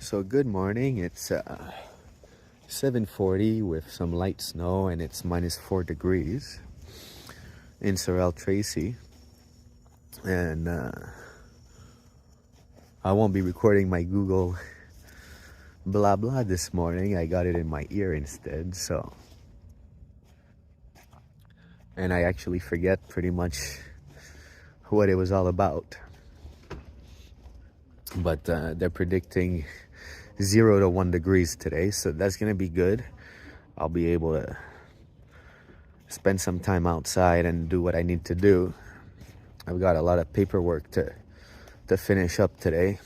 So good morning. It's 7:40 with some light snow, and it's -4 degrees in Sorel Tracy. And I won't be recording my Google blah blah this morning. I got it in my ear instead. And I actually forget pretty much what it was all about. But they're predicting 0 to 1 degrees today, so that's gonna be good. I'll be able to spend some time outside and do what I need to do. I've got a lot of paperwork to finish up today,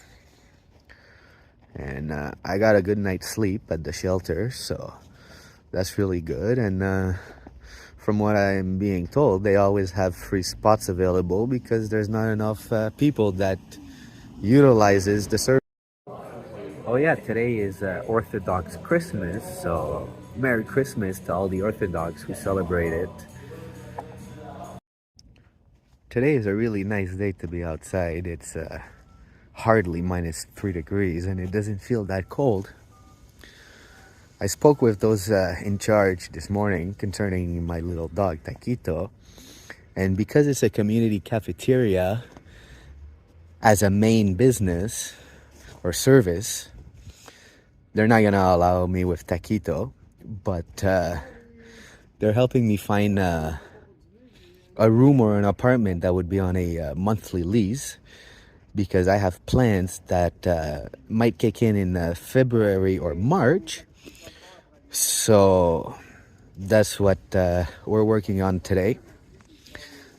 and I got a good night's sleep at the shelter, so that's really good. And from what I'm being told, they always have free spots available because there's not enough people that utilizes the service. Oh yeah, today is Orthodox Christmas, so Merry Christmas to all the Orthodox who celebrate it. Today is a really nice day to be outside. It's hardly -3 degrees and it doesn't feel that cold. I spoke with those in charge this morning concerning my little dog, Taquito, and because it's a community cafeteria as a main business or service, they're not gonna allow me with Taquito, but they're helping me find a room or an apartment that would be on a monthly lease, because I have plans that might kick in February or March. So that's what we're working on today.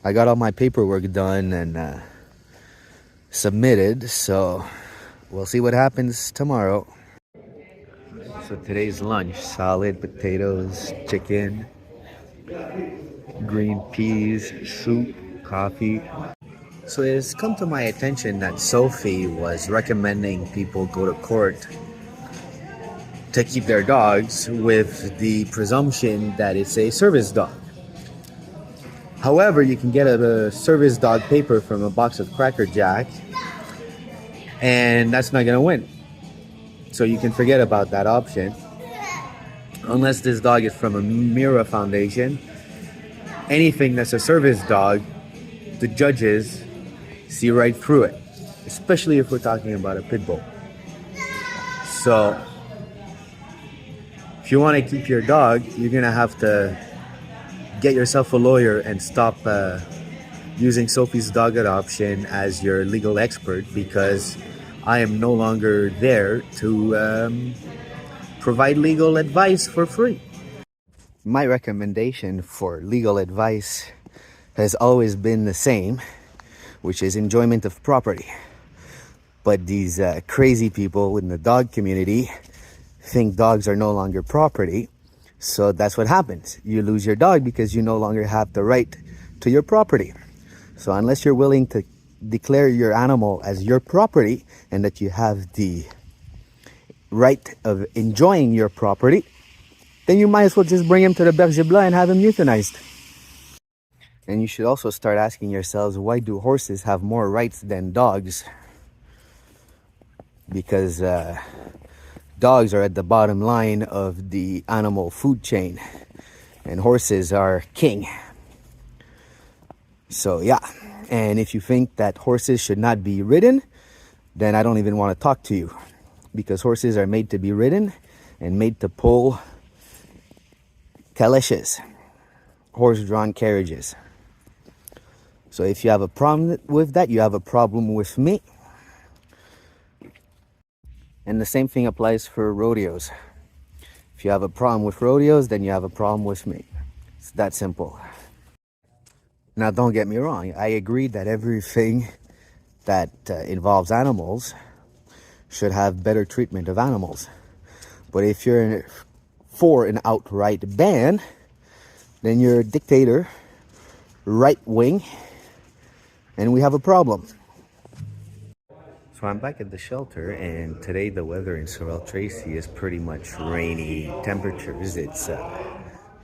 I got all my paperwork done and submitted, so we'll see what happens tomorrow. So today's lunch: salad, potatoes, chicken, green peas, soup, coffee. So it has come to my attention that Sophie was recommending people go to court to keep their dogs with the presumption that it's a service dog. However, you can get a service dog paper from a box of Cracker Jack, and that's not going to win. So you can forget about that option. Unless this dog is from a Mira Foundation, anything that's a service dog, the judges see right through it, especially if we're talking about a pit bull. So if you want to keep your dog, you're going to have to get yourself a lawyer and stop using Sophie's Dog Adoption as your legal expert, because I am no longer there to provide legal advice for free. My recommendation for legal advice has always been the same, which is enjoyment of property. But these crazy people in the dog community think dogs are no longer property. So that's what happens. You lose your dog because you no longer have the right to your property. So unless you're willing to declare your animal as your property and that you have the right of enjoying your property, then you might as well just bring him to the Berger Blanc and have him euthanized. And you should also start asking yourselves, why do horses have more rights than dogs? Because dogs are at the bottom line of the animal food chain, and horses are king. So yeah, and if you think that horses should not be ridden, then I don't even want to talk to you, because horses are made to be ridden and made to pull calèches, horse-drawn carriages. So if you have a problem with that, you have a problem with me. And the same thing applies for rodeos. If you have a problem with rodeos, then you have a problem with me. It's that simple. Now, don't get me wrong. I agree that everything that involves animals should have better treatment of animals. But if you're for an outright ban, then you're a dictator, right wing, and we have a problem. So I'm back at the shelter, and today the weather in Sorel Tracy is pretty much rainy temperatures. It's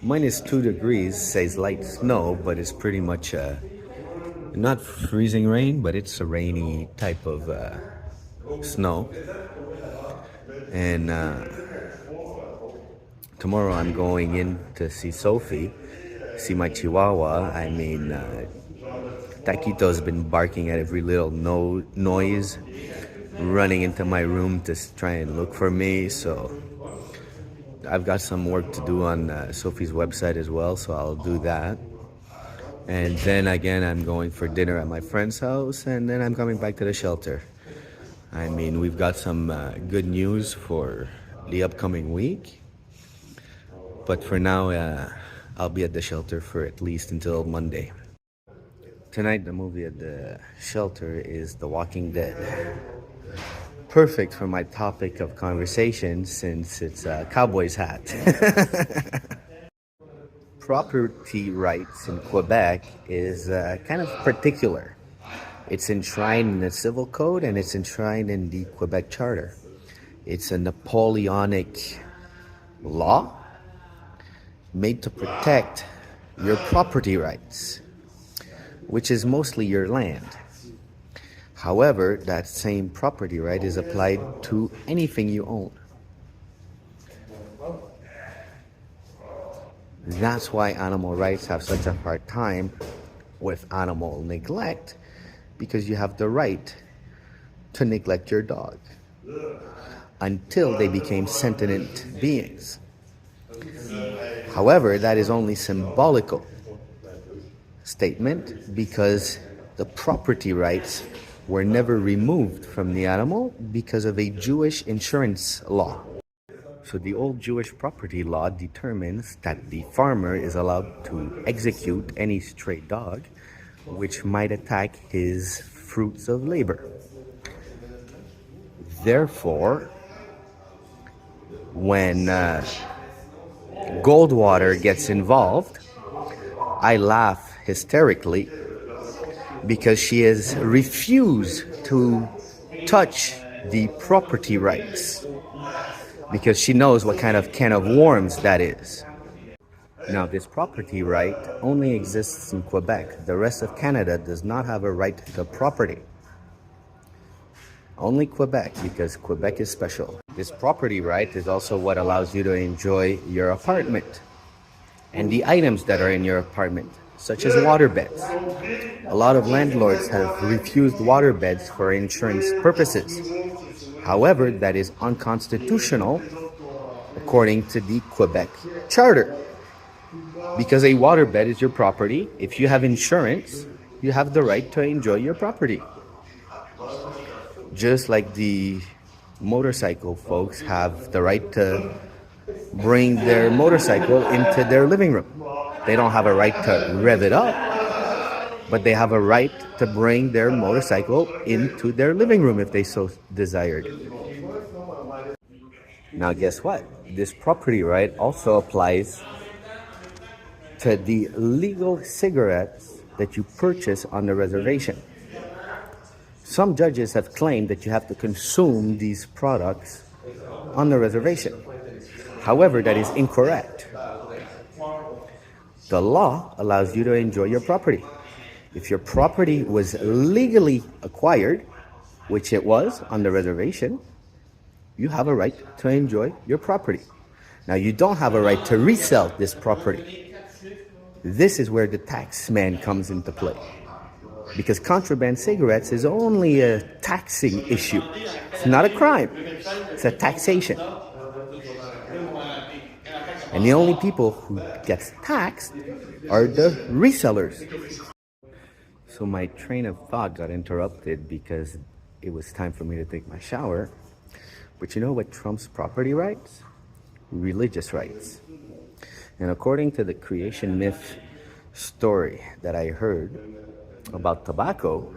-2 degrees, says light snow, but it's pretty much not freezing rain, but it's a rainy type of snow. And tomorrow I'm going in to see Sophie, see my Chihuahua. I mean, Taquito's been barking at every little noise, running into my room to try and look for me. So I've got some work to do on Sophie's website as well, so I'll do that. And then again, I'm going for dinner at my friend's house, and then I'm coming back to the shelter. I mean, we've got some good news for the upcoming week. But for now, I'll be at the shelter for at least until Monday. Tonight, the movie at the shelter is The Walking Dead. Perfect for my topic of conversation since it's a cowboy's hat. Property rights in Quebec is kind of particular. It's enshrined in the Civil Code and it's enshrined in the Quebec Charter. It's a Napoleonic law made to protect your property rights, which is mostly your land. However, that same property right is applied to anything you own. That's why animal rights have such a hard time with animal neglect, because you have the right to neglect your dog until they became sentient beings. However, that is only symbolical statement because the property rights were never removed from the animal because of a Jewish insurance law. So the old Jewish property law determines that the farmer is allowed to execute any stray dog which might attack his fruits of labor. Therefore, when Goldwater gets involved, I laugh hysterically because she has refused to touch the property rights because she knows what kind of can of worms that is. Now, this property right only exists in Quebec. The rest of Canada does not have a right to property. Only Quebec, because Quebec is special. This property right is also what allows you to enjoy your apartment and the items that are in your apartment, such as water beds. A lot of landlords have refused water beds for insurance purposes. However, that is unconstitutional according to the Quebec Charter. Because a waterbed is your property, if you have insurance, you have the right to enjoy your property. Just like the motorcycle folks have the right to bring their motorcycle into their living room. They don't have a right to rev it up, but they have a right to bring their motorcycle into their living room if they so desired. Now guess what? This property right also applies to the legal cigarettes that you purchase on the reservation. Some judges have claimed that you have to consume these products on the reservation. However, that is incorrect. The law allows you to enjoy your property. If your property was legally acquired, which it was on the reservation, you have a right to enjoy your property. Now, you don't have a right to resell this property. This is where the tax man comes into play. Because contraband cigarettes is only a taxing issue. It's not a crime. It's a taxation. And the only people who gets taxed are the resellers. So my train of thought got interrupted because it was time for me to take my shower. But you know what trumps property rights? Religious rights. And according to the creation myth story that I heard about tobacco,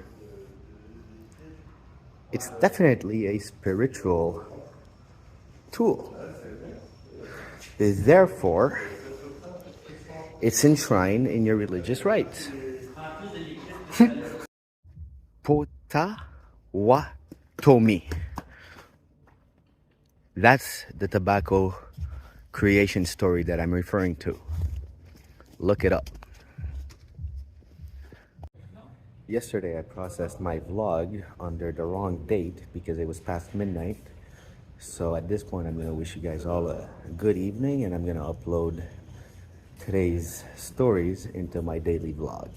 it's definitely a spiritual tool. Therefore, it's enshrined in your religious rights. Potawatomi. That's the tobacco creation story that I'm referring to. Look it up. Yesterday I processed my vlog under the wrong date because it was past midnight. So at this point, I'm gonna wish you guys all a good evening, and I'm gonna upload today's stories into my daily vlog.